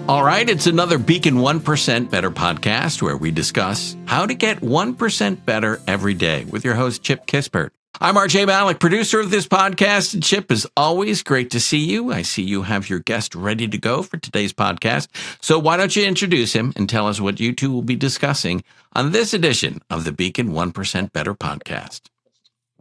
All right, it's another Beacon 1% Better podcast where we discuss how to get 1% better every day with your host, Chip Kispert. I'm RJ Malik, producer of this podcast. And Chip, as always, great to see you. I see you have your guest ready to go for today's podcast. So why don't you introduce him and tell us what you two will be discussing on this edition of the Beacon 1% Better podcast.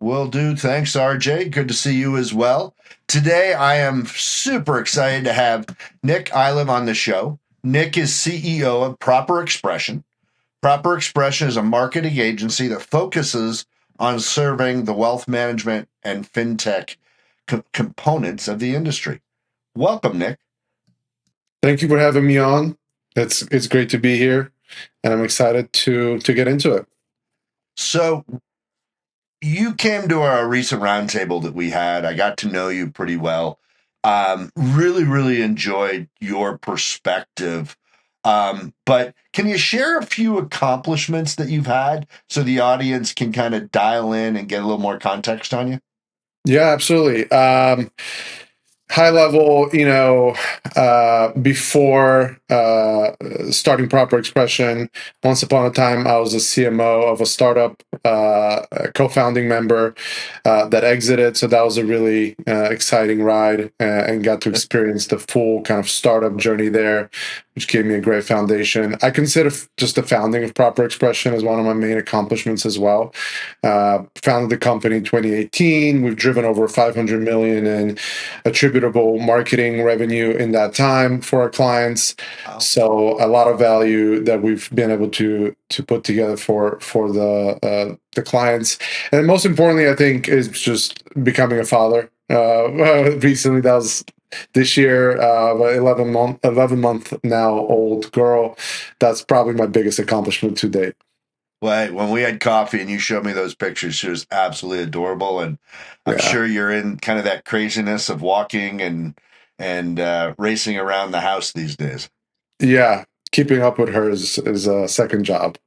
Will do. Thanks, RJ. Good to see you as well. Today, I am super excited to have Nick Ilev on the show. Nick is CEO of ProperExpression. ProperExpression is a marketing agency that focuses on serving the wealth management and fintech components of the industry. Welcome, Nick. Thank you for having me on. It's great to be here, and I'm excited to get into it. So, you came to our recent roundtable that we had. I got to know you pretty well. Really enjoyed your perspective. But can you share a few accomplishments that you've had so the audience can kind of dial in and get a little more context on you? Yeah, absolutely. High level, before starting ProperExpression, once upon a time, I was a CMO of a startup, a co-founding member that exited. So that was a really exciting ride and got to experience the full kind of startup journey there, which gave me a great foundation. I consider just the founding of ProperExpression as one of my main accomplishments as well. Founded the company in 2018. We've driven over 500 million in attributable marketing revenue in that time for our clients. Wow. So a lot of value that we've been able to put together for the clients. And most importantly, I think, is just becoming a father. Recently, that was this year, 11-month now old girl. That's probably my biggest accomplishment to date. Well, when we had coffee and you showed me those pictures, she was absolutely adorable. And I'm sure you're in kind of that craziness of walking and racing around the house these days. Yeah, keeping up with her is a second job.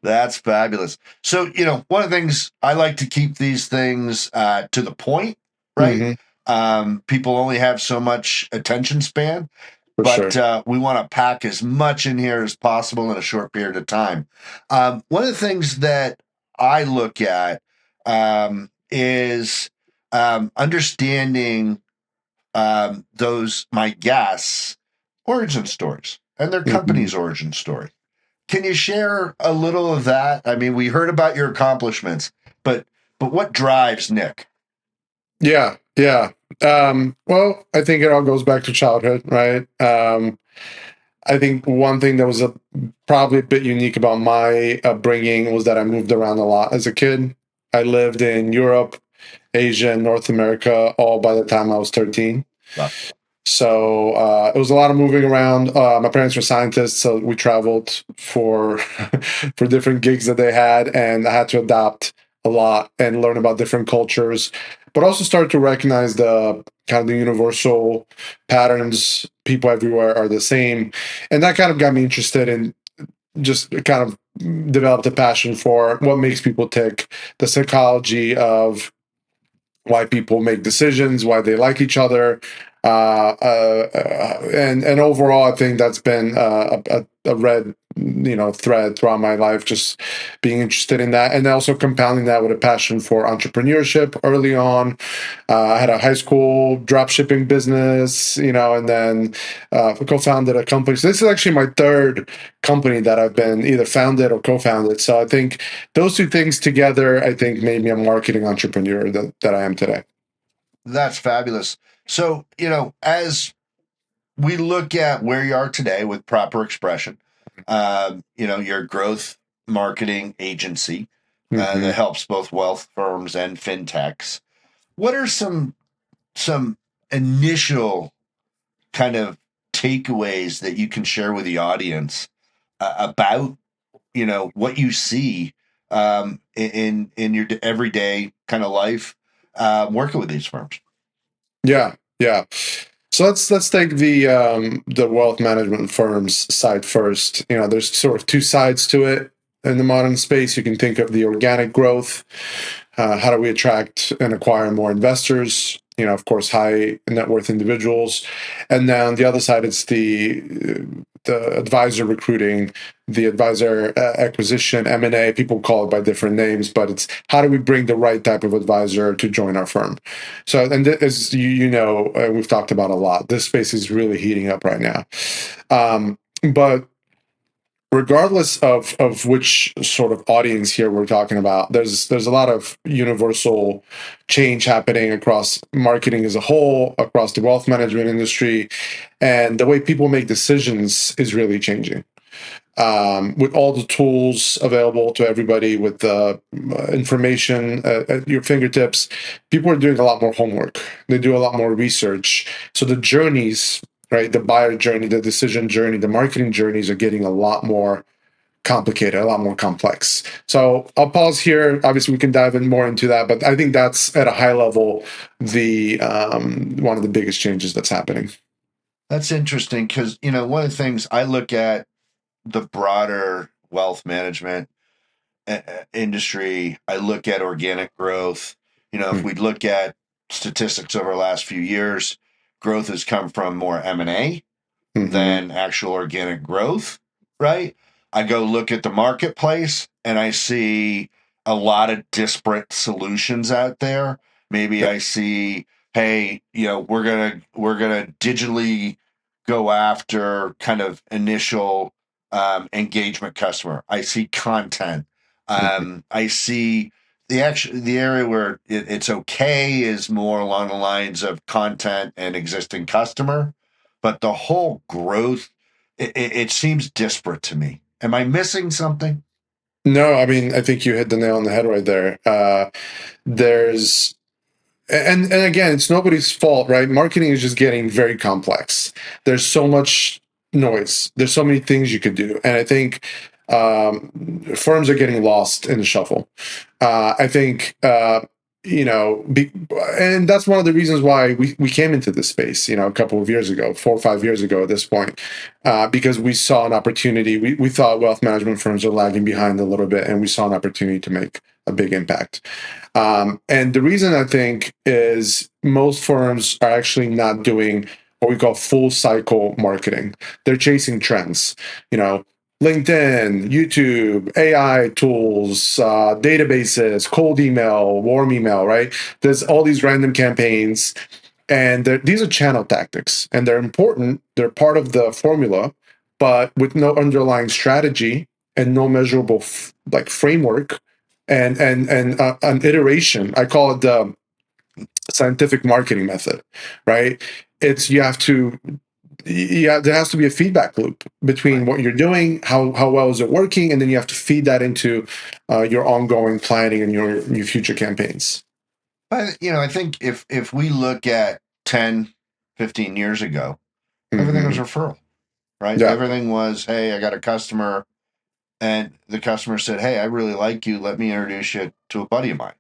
That's fabulous. So, one of the things I like to keep these things to the point, right? Mm-hmm. People only have so much attention span. But we want to pack as much in here as possible in a short period of time. One of the things that I look at is understanding my guests' origin stories and their company's origin story. Can you share a little of that? I mean, we heard about your accomplishments, but what drives Nick? Yeah. Well, I think it all goes back to childhood, right? I think one thing that was probably a bit unique about my upbringing was that I moved around a lot as a kid. I lived in Europe, Asia, and North America all by the time I was 13. Wow. So it was a lot of moving around. My parents were scientists, so we traveled for for different gigs that they had, and I had to adapt a lot and learn about different cultures, but also start to recognize the kind of the universal patterns. People everywhere are the same. And that kind of got me interested in just kind of developed a passion for what makes people tick, the psychology of why people make decisions, why they like each other. And overall, I think that's been a red thread throughout my life, just being interested in that, and also compounding that with a passion for entrepreneurship early on. I had a high school drop shipping business, and then co-founded a company. So this is actually my third company that I've been either founded or co-founded. So I think those two things together, I think, made me a marketing entrepreneur that I am today. That's fabulous. So, as we look at where you are today with ProperExpression, your growth marketing agency that helps both wealth firms and fintechs. What are some initial kind of takeaways that you can share with the audience about, what you see in your everyday kind of life working with these firms? Yeah. So let's take the wealth management firms side first. There's sort of two sides to it in the modern space. You can think of the organic growth. How do we attract and acquire more investors? of course, high net worth individuals. And then the other side, it's the advisor recruiting, the advisor acquisition, M&A. People call it by different names, but it's how do we bring the right type of advisor to join our firm? So, and as we've talked about a lot, this space is really heating up right now. But regardless of which sort of audience here we're talking about, there's a lot of universal change happening across marketing as a whole, across the wealth management industry, and the way people make decisions is really changing. With all the tools available to everybody, with the information at your fingertips, people are doing a lot more homework. They do a lot more research. So the journeys, right, the buyer journey, the decision journey, the marketing journeys are getting a lot more complicated, a lot more complex. So I'll pause here. Obviously, we can dive in more into that, but I think that's at a high level the one of the biggest changes that's happening. That's interesting because, one of the things I look at the broader wealth management industry, I look at organic growth. If we look at statistics over the last few years, growth has come from more M&A than actual organic growth, right? I go look at the marketplace and I see a lot of disparate solutions out there. Maybe I see, hey, we're gonna digitally go after kind of initial engagement customer. I see content. I see the area where it's okay is more along the lines of content and existing customer, but the whole growth, it seems disparate to me. Am I missing something? No, I mean, I think you hit the nail on the head right there. There's and again, it's nobody's fault, right? Marketing is just getting very complex. There's so much noise. There's so many things you could do, and I think firms are getting lost in the shuffle. I think and that's one of the reasons why we came into this space, a couple of years ago, 4 or 5 years ago at this point, because we saw an opportunity. We thought wealth management firms are lagging behind a little bit, and we saw an opportunity to make a big impact. And the reason I think is most firms are actually not doing what we call full cycle marketing. They're chasing trends, LinkedIn, YouTube, AI tools, databases, cold email, warm email, right? There's all these random campaigns, and these are channel tactics, and they're important. They're part of the formula, but with no underlying strategy and no measurable framework and an iteration. I call it the scientific marketing method, right? There has to be a feedback loop between what you're doing, how well is it working, and then you have to feed that into your ongoing planning and your future campaigns. I think if we look at 10, 15 years ago, everything was referral, right? Yeah. Everything was, hey, I got a customer, and the customer said, hey, I really like you. Let me introduce you to a buddy of mine,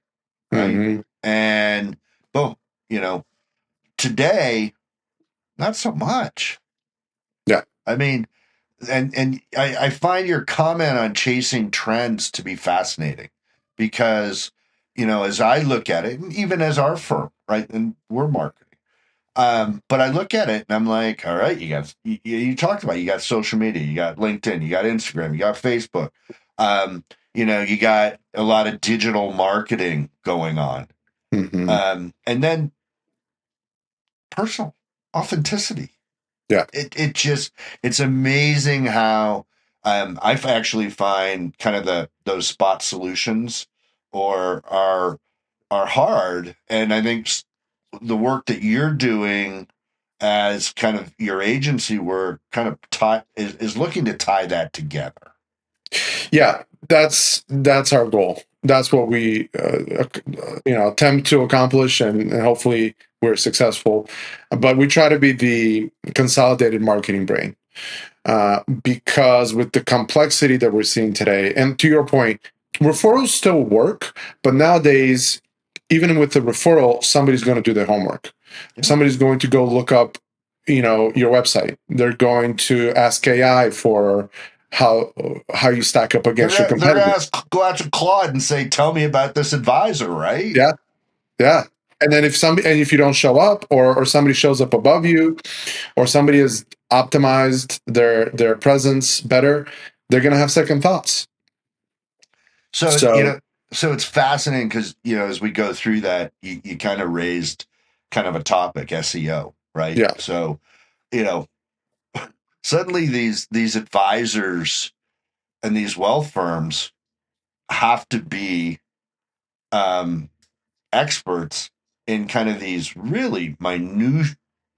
right? And boom, today, not so much. Yeah. I mean, and I find your comment on chasing trends to be fascinating because, as I look at it, even as our firm, right, and we're marketing, but I look at it and I'm like, all right, you talked about, you got social media, you got LinkedIn, you got Instagram, you got Facebook, you got a lot of digital marketing going on. And then personal authenticity. Yeah. It's amazing how I actually find kind of those spot solutions are hard. And I think the work that you're doing as kind of your agency work kind of is looking to tie that together. Yeah, that's our goal. That's what we attempt to accomplish, and hopefully we're successful. But we try to be the consolidated marketing brain, because with the complexity that we're seeing today, and to your point, referrals still work, but nowadays, even with the referral, somebody's going to do their homework. Yeah. Somebody's going to go look up, your website. They're going to ask AI for how you stack up against your competitors. They're going to go out to Claude and say, tell me about this advisor, right? Yeah. And then if you don't show up, or somebody shows up above you, or somebody has optimized their presence better, they're going to have second thoughts. So, So so it's fascinating because, as we go through that, you kind of raised kind of a topic, SEO, right? yeah, So, you know, suddenly these advisors and these wealth firms have to be experts in kind of these really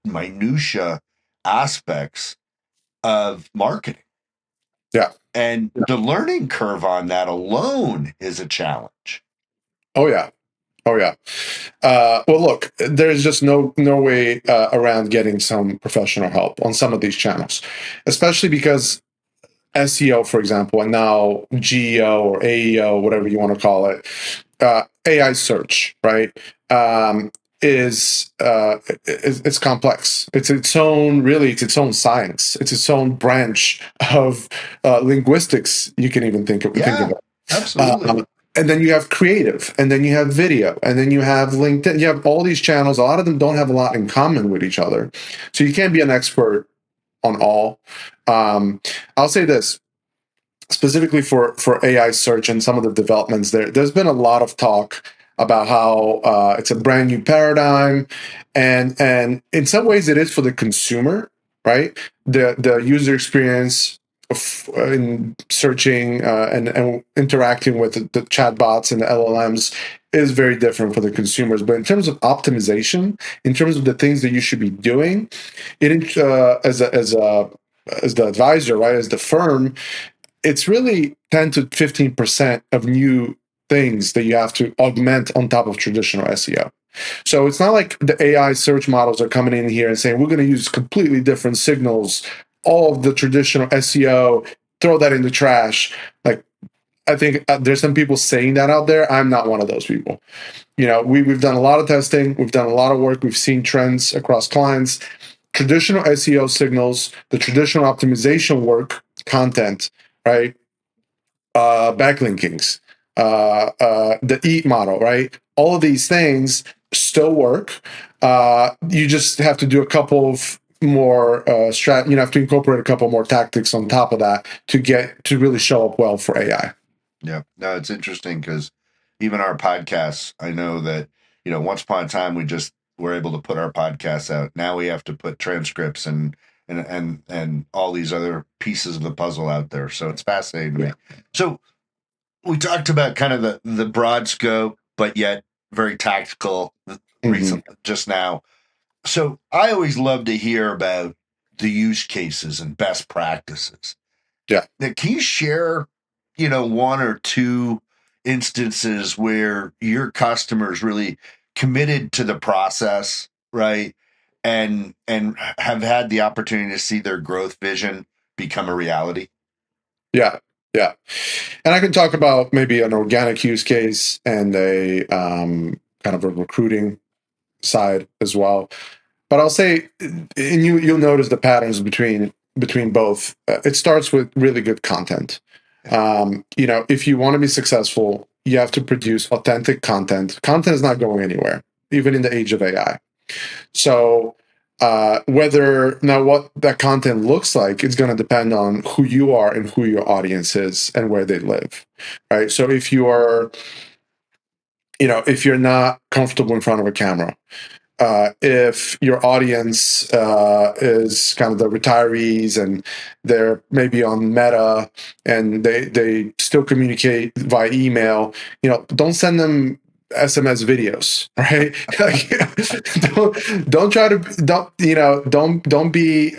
minutia aspects of marketing. yeah. And the learning curve on that alone is a challenge. Oh yeah. Oh yeah. Well, look, there's just no way around getting some professional help on some of these channels, especially because SEO, for example, and now GEO or AEO, whatever you want to call it, AI search, right? It's complex. It's its own science. It's its own branch of linguistics. You can even think of Yeah, it. absolutely. And then you have creative, and then you have video, and then you have LinkedIn. You have all these channels. A lot of them don't have a lot in common with each other, so you can't be an expert on all. I'll say this specifically for AI search and some of the developments there. There's been a lot of talk about how it's a brand new paradigm, and in some ways it is for the consumer, right? The user experience in searching and interacting with the chatbots and the LLMs is very different for the consumers. But in terms of optimization, in terms of the things that you should be doing, it as the advisor, right, as the firm, it's really 10 to 15% of new things that you have to augment on top of traditional SEO. So it's not like the AI search models are coming in here and saying, we're going to use completely different signals, all of the traditional SEO, throw that in the trash. Like, I think there's some people saying that out there. I'm not one of those people. We've done a lot of testing. We've done a lot of work. We've seen trends across clients. Traditional SEO signals, the traditional optimization work, content, right? Backlinkings, the EAT model, right? All of these things still work. You just have to do a couple of more you have to incorporate a couple more tactics on top of that to really show up well for AI. Yeah. No, it's interesting because even our podcasts, I know that, once upon a time we just were able to put our podcasts out. Now we have to put transcripts and all these other pieces of the puzzle out there. So it's fascinating to me. So we talked about kind of the broad scope, but yet very tactical recently, just now. So I always love to hear about the use cases and best practices. Yeah. Now, can you share, one or two instances where your customers really committed to the process, right? And have had the opportunity to see their growth vision become a reality? Yeah. Yeah. And I can talk about maybe an organic use case and a kind of a recruiting side as well. But I'll say, and you'll notice the patterns between both. It starts with really good content. If you want to be successful, you have to produce authentic content. Content is not going anywhere, even in the age of AI. So what that content looks like is going to depend on who you are and who your audience is and where they live, right? So if you're not comfortable in front of a camera, if your audience is kind of the retirees and they're maybe on Meta and they still communicate via email, don't send them SMS videos, right? Don't try to don't be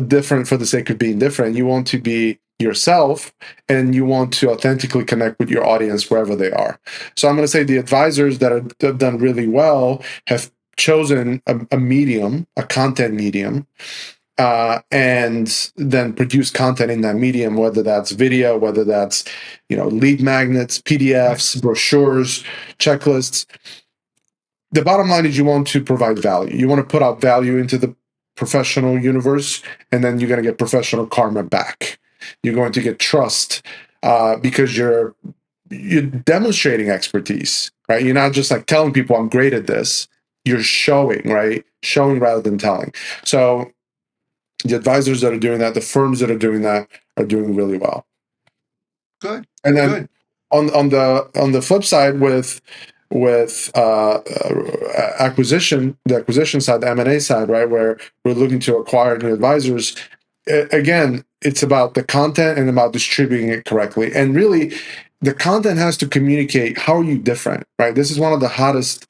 different for the sake of being different. You want to be yourself, and you want to authentically connect with your audience wherever they are. So I'm going to say the advisors that have done really well have chosen a medium, a content medium, and then produce content in that medium, whether that's video, whether that's lead magnets, PDFs, brochures, checklists. The bottom line is you want to provide value. You want to put out value into the professional universe, and then you're going to get professional karma back. You're going to get trust because you're demonstrating expertise, right? You're not just like telling people I'm great at this. you're showing, right? Showing rather than telling. So the advisors that are doing that, the firms that are doing that, are doing really well. Good. And then Good. on the flip side, with acquisition, the acquisition side, the M&A side, right, where we're looking to acquire new advisors. Again, it's about the content and about distributing it correctly. And really, the content has to communicate how are you different, right? This is one of the hottest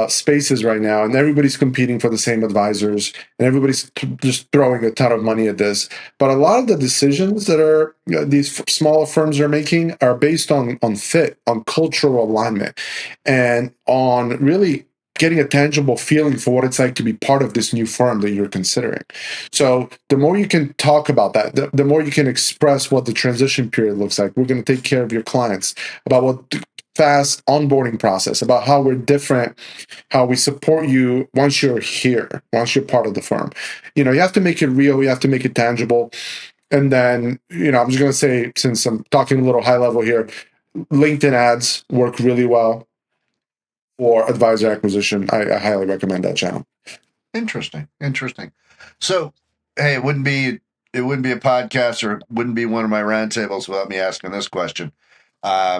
spaces right now, and everybody's competing for the same advisors, and everybody's just throwing a ton of money at this. But a lot of the decisions that are these smaller firms are making are based on fit, on cultural alignment, and on really getting a tangible feeling for what it's like to be part of this new firm that you're considering. So the more you can talk about that, the more you can express what the transition period looks like. We're going to take care of your clients, about what the fast onboarding process, about how we're different, how we support you once you're here, once you're part of the firm. You have to make it real, you have to make it tangible. And then, I'm just going to say, since I'm talking a little high level here, LinkedIn ads work really well for advisor acquisition. I highly recommend that channel. Interesting. So, hey, it wouldn't be a podcast, or it wouldn't be one of my roundtables without me asking this question,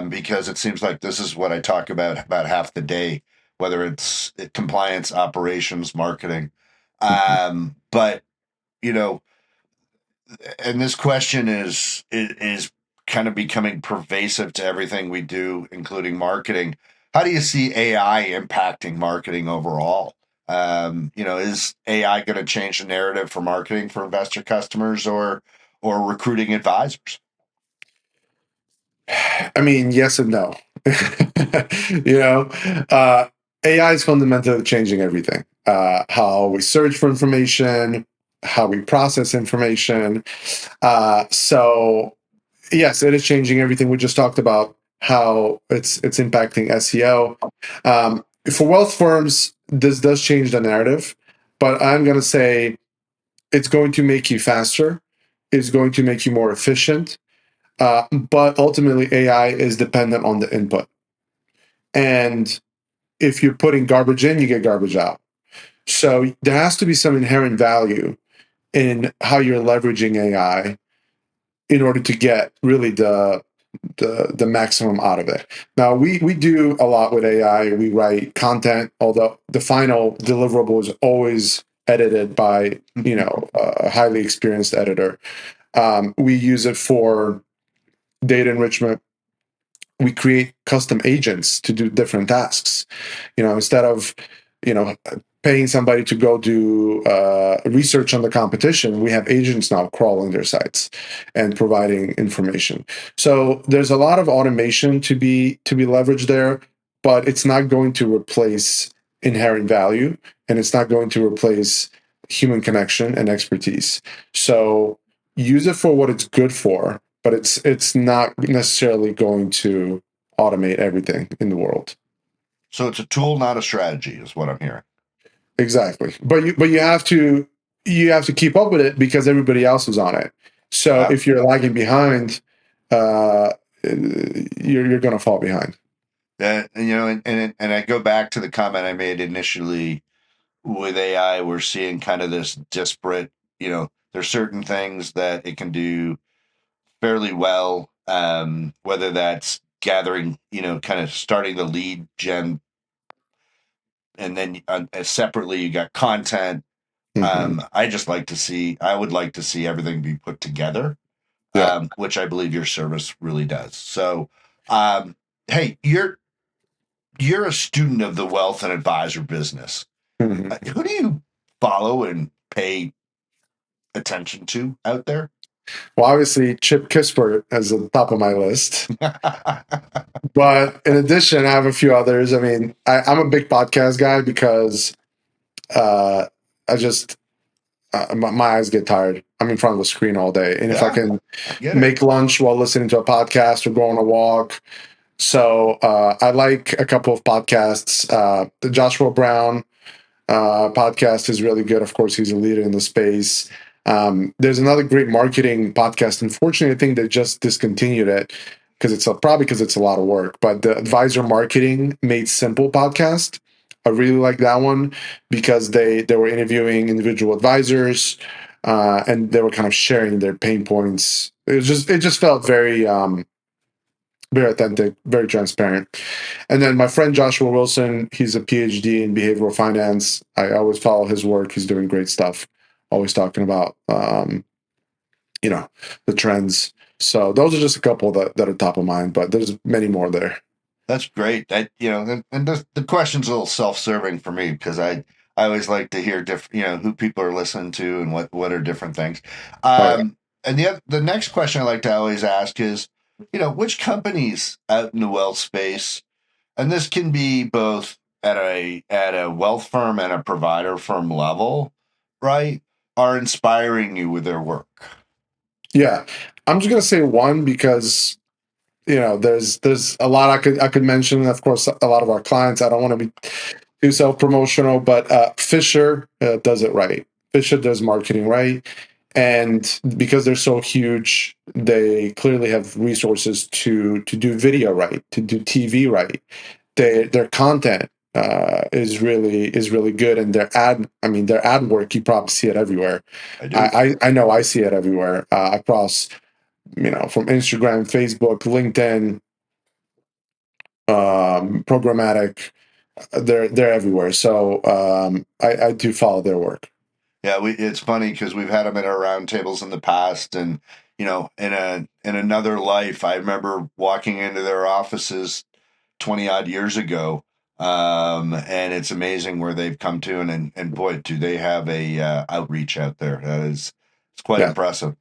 because it seems like this is what I talk about half the day, whether it's compliance, operations, marketing. But and this question is kind of becoming pervasive to everything we do, including marketing. How do you see AI impacting marketing overall? Is AI going to change the narrative for marketing for investor customers or recruiting advisors? I mean, yes and no. AI is fundamentally changing everything. How we search for information, how we process information. So yes, it is changing everything. We just talked about how it's impacting SEO. For wealth firms, this does change the narrative, but I'm going to say it's going to make you faster. It's going to make you more efficient. But ultimately, AI is dependent on the input. And if you're putting garbage in, you get garbage out. So there has to be some inherent value in how you're leveraging AI in order to get really the maximum out of it. Now, we do a lot with AI. We write content, although the final deliverable is always edited by a highly experienced editor. We use it for data enrichment. We create custom agents to do different tasks. Instead of paying somebody to go do research on the competition, we have agents now crawling their sites and providing information. So there's a lot of automation to be leveraged there, but it's not going to replace inherent value, and it's not going to replace human connection and expertise. So use it for what it's good for, but it's not necessarily going to automate everything in the world. So it's a tool, not a strategy, is what I'm hearing. Exactly, but you have to keep up with it because everybody else is on it. So if you're lagging behind, you're going to fall behind. And I go back to the comment I made initially with AI. We're seeing kind of this disparate. There's certain things that it can do fairly well, whether that's gathering, kind of starting the lead gen, and then separately you got content. Mm-hmm. I would like to see everything be put together, which I believe your service really does. So, hey, you're a student of the wealth and advisor business. Mm-hmm. Who do you follow and pay attention to out there? Well, obviously, Chip Kispert is at the top of my list. But in addition, I have a few others. I mean, I'm a big podcast guy because my eyes get tired. I'm in front of the screen all day. And if I can make lunch while listening to a podcast or go on a walk. So I like a couple of podcasts. The Joshua Brown podcast is really good. Of course, he's a leader in the space. There's another great marketing podcast. Unfortunately, I think they just discontinued it because it's probably because it's a lot of work. But the Advisor Marketing Made Simple podcast I really like that one because they were interviewing individual advisors, and they were kind of sharing their pain points. It just felt very very authentic, very transparent. And then my friend Joshua Wilson, he's a PhD in behavioral finance. I always follow his work. He's doing great stuff. Always talking about the trends. So those are just a couple that are top of mind, but there's many more there. That's great. And the question's a little self-serving for me because I always like to hear different, who people are listening to and what are different things. Oh, yeah. And the next question I like to always ask is, which companies out in the wealth space, and this can be both at a wealth firm and a provider firm level, right, are inspiring you with their work? Yeah. I'm just gonna say one because there's a lot I could mention. Of course, a lot of our clients. I don't want to be too self promotional, but Fisher does it right. Fisher does marketing right, and because they're so huge, they clearly have resources to do video right, to do TV right. Their content is really good, and their ad work, you probably see it everywhere. I do. I know I see it everywhere across from Instagram, Facebook, LinkedIn, programmatic. They're everywhere. So I do follow their work. Yeah, it's funny because we've had them at our roundtables in the past, and in another life, I remember walking into their offices 20 odd years ago, and it's amazing where they've come to, and boy, do they have a outreach out there. It's quite Yeah. impressive.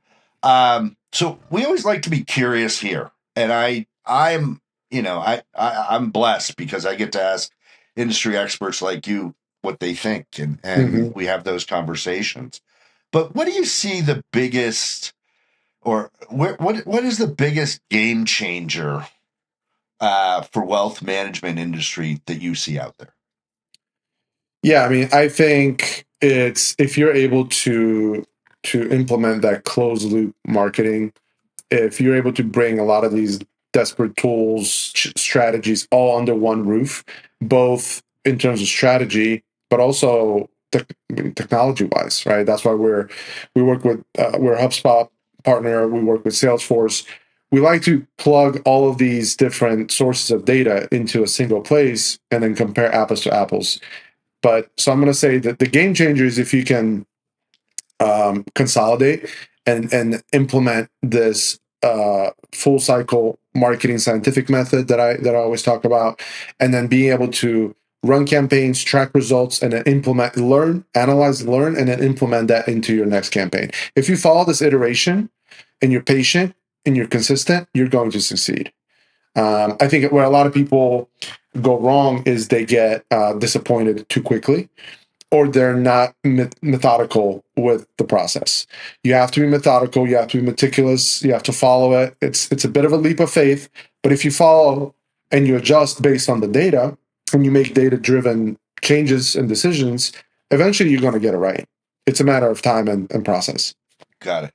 So we always like to be curious here, and I'm blessed because I get to ask industry experts like you what they think, and we have those conversations. But what do you see the biggest, or what is the biggest game changer for wealth management industry that you see out there? Yeah, I mean, I think it's if you're able to implement that closed loop marketing, if you're able to bring a lot of these desperate tools, strategies all under one roof, both in terms of strategy, but also technology wise, right? That's why we work with we're a HubSpot partner. We work with Salesforce. We like to plug all of these different sources of data into a single place and then compare apples to apples. But so I'm going to say that the game changer is if you can consolidate and implement this full cycle marketing scientific method that I always talk about, and then being able to run campaigns, track results, and then implement, analyze, learn, and then implement that into your next campaign. If you follow this iteration and you're patient and you're consistent, you're going to succeed. I think where a lot of people go wrong is they get disappointed too quickly, or they're not methodical with the process. You have to be methodical. You have to be meticulous. You have to follow it. It's a bit of a leap of faith, but if you follow and you adjust based on the data and you make data-driven changes and decisions, eventually you're going to get it right. It's a matter of time and process. Got it.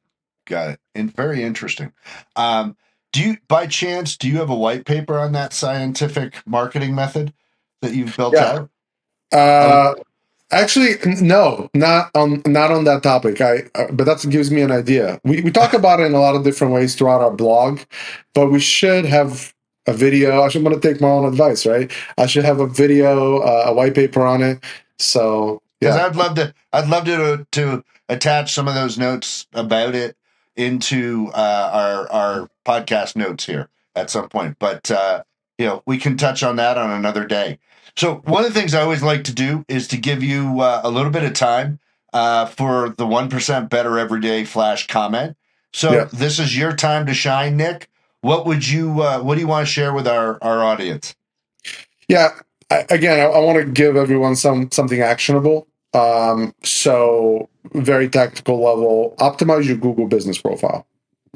And very interesting. By chance, do you have a white paper on that scientific marketing method that you've built out? Actually, no, not on that topic. But that gives me an idea. We talk about it in a lot of different ways throughout our blog, but we should have a video. I'm going to take my own advice, right? I should have a video, a white paper on it. So Because yeah, I'd love to attach some of those notes about it into our podcast notes here at some point. But we can touch on that on another day. So one of the things I always like to do is to give you a little bit of time for the 1% Better Everyday Flash comment. So This is your time to shine, Nick. What do you want to share with our audience? Yeah. I want to give everyone something actionable. So very tactical level, optimize your Google business profile.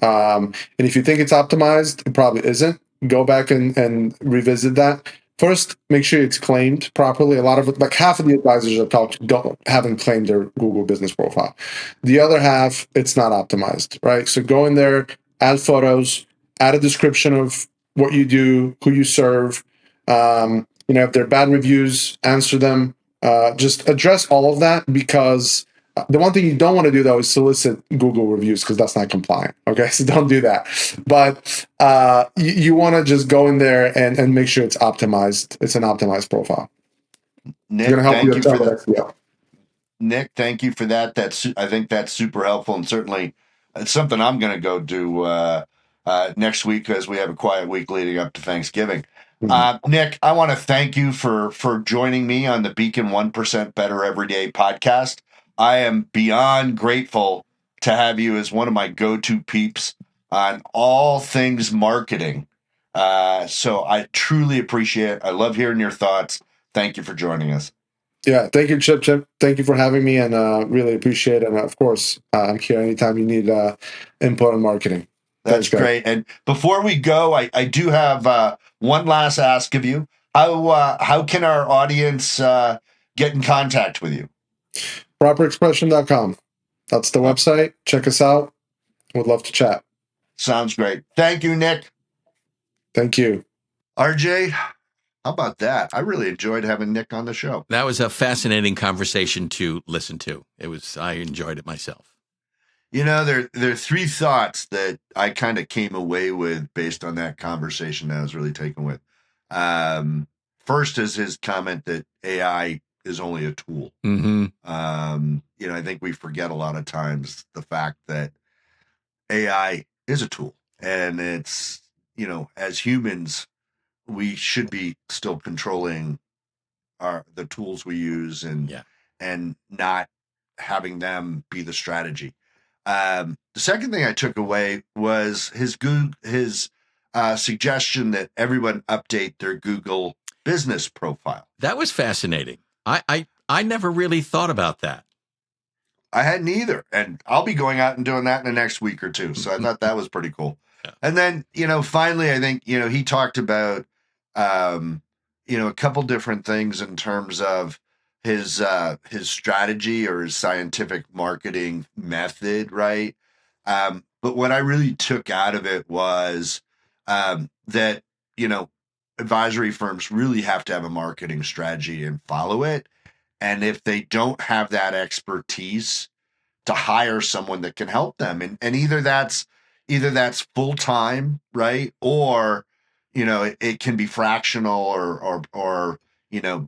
And if you think it's optimized, it probably isn't. Go back and revisit that. First, make sure it's claimed properly. A lot of like half of the advisors I've talked to haven't claimed their Google business profile. The other half, it's not optimized, right? So go in there, add photos, add a description of what you do, who you serve, If they're bad reviews, answer them. Just address all of that, because the one thing you don't want to do, though, is solicit Google reviews, because that's not compliant. Okay, so don't do that. But you want to just go in there and make sure it's optimized. It's an optimized profile. Nick, It's going to help thank you you for with that. SEO. Nick, thank you for that. I think that's super helpful, and certainly it's something I'm going to go do next week, as we have a quiet week leading up to Thanksgiving. Nick, I want to thank you for joining me on the Beacon 1% Better Everyday podcast. I am beyond grateful to have you as one of my go-to peeps on all things marketing. So I truly appreciate it. I love hearing your thoughts. Thank you for joining us. Yeah, thank you, Chip. Thank you for having me, and really appreciate it. And of course, I'm here anytime you need input on marketing. That's great. And before we go, I do have one last ask of you. How can our audience get in contact with you? ProperExpression.com. That's the website. Check us out. Would love to chat. Sounds great. Thank you, Nick. Thank you. RJ, how about that? I really enjoyed having Nick on the show. That was a fascinating conversation to listen to. I enjoyed it myself. There are three thoughts that I kind of came away with based on that conversation that I was really taken with. First is his comment that AI is only a tool. Mm-hmm. I think we forget a lot of times the fact that AI is a tool, and it's, as humans, we should be still controlling the tools we use and not having them be the strategy. The second thing I took away was his suggestion that everyone update their Google business profile. That was fascinating. I never really thought about that. I hadn't either. And I'll be going out and doing that in the next week or two. So I thought that was pretty cool. Yeah. And then, finally, I think, he talked about, a couple different things in terms of his strategy or his scientific marketing method, right? But what I really took out of it was that, advisory firms really have to have a marketing strategy and follow it. And if they don't have that expertise, to hire someone that can help them. And either that's full-time, right? Or, it can be fractional or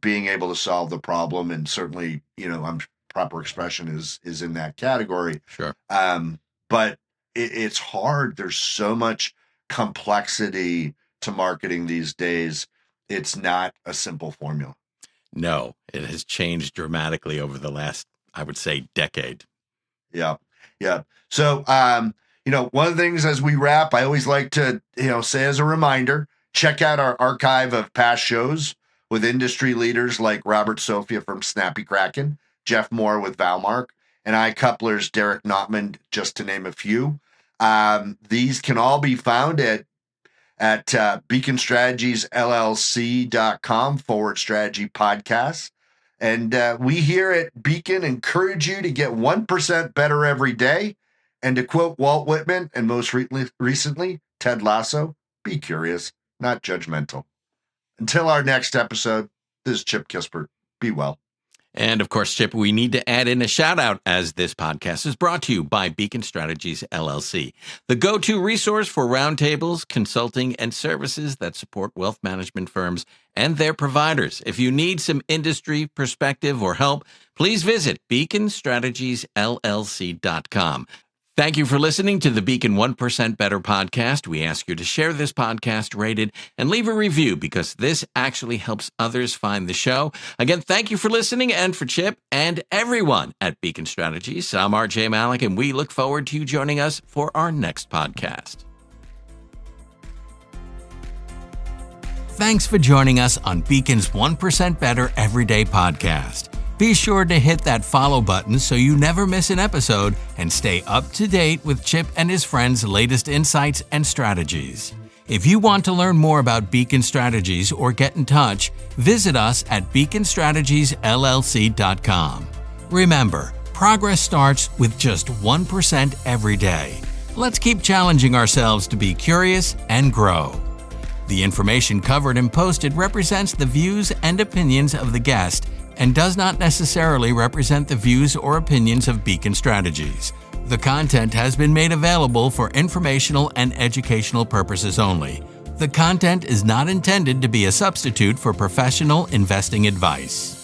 being able to solve the problem. And certainly, ProperExpression is in that category. Sure. But it's hard. There's so much complexity to marketing these days. It's not a simple formula. No, it has changed dramatically over the last, I would say, decade. Yeah. Yeah. So, one of the things as we wrap, I always like to, say as a reminder, check out our archive of past shows with industry leaders like Robert Sofia from Snappy Kraken, Jeff Moore with Valmark, and iCouplers Derek Notman, just to name a few. These can all be found at beaconstrategiesllc.com/strategy podcasts. And we here at Beacon encourage you to get 1% better every day. And to quote Walt Whitman, and most recently, Ted Lasso, be curious, not judgmental. Until our next episode, this is Chip Kispert. Be well. And of course, Chip, we need to add in a shout out as this podcast is brought to you by Beacon Strategies, LLC, the go-to resource for roundtables, consulting, and services that support wealth management firms and their providers. If you need some industry perspective or help, please visit beaconstrategiesllc.com. Thank you for listening to the Beacon 1% Better podcast. We ask you to share this podcast, rate it, and leave a review because this actually helps others find the show. Again, thank you for listening, and for Chip and everyone at Beacon Strategies, I'm RJ Malik, and we look forward to you joining us for our next podcast. Thanks for joining us on Beacon's 1% Better Everyday podcast. Be sure to hit that follow button so you never miss an episode and stay up to date with Chip and his friends' latest insights and strategies. If you want to learn more about Beacon Strategies or get in touch, visit us at beaconstrategiesllc.com. Remember, progress starts with just 1% every day. Let's keep challenging ourselves to be curious and grow. The information covered and posted represents the views and opinions of the guest and does not necessarily represent the views or opinions of Beacon Strategies. The content has been made available for informational and educational purposes only. The content is not intended to be a substitute for professional investing advice.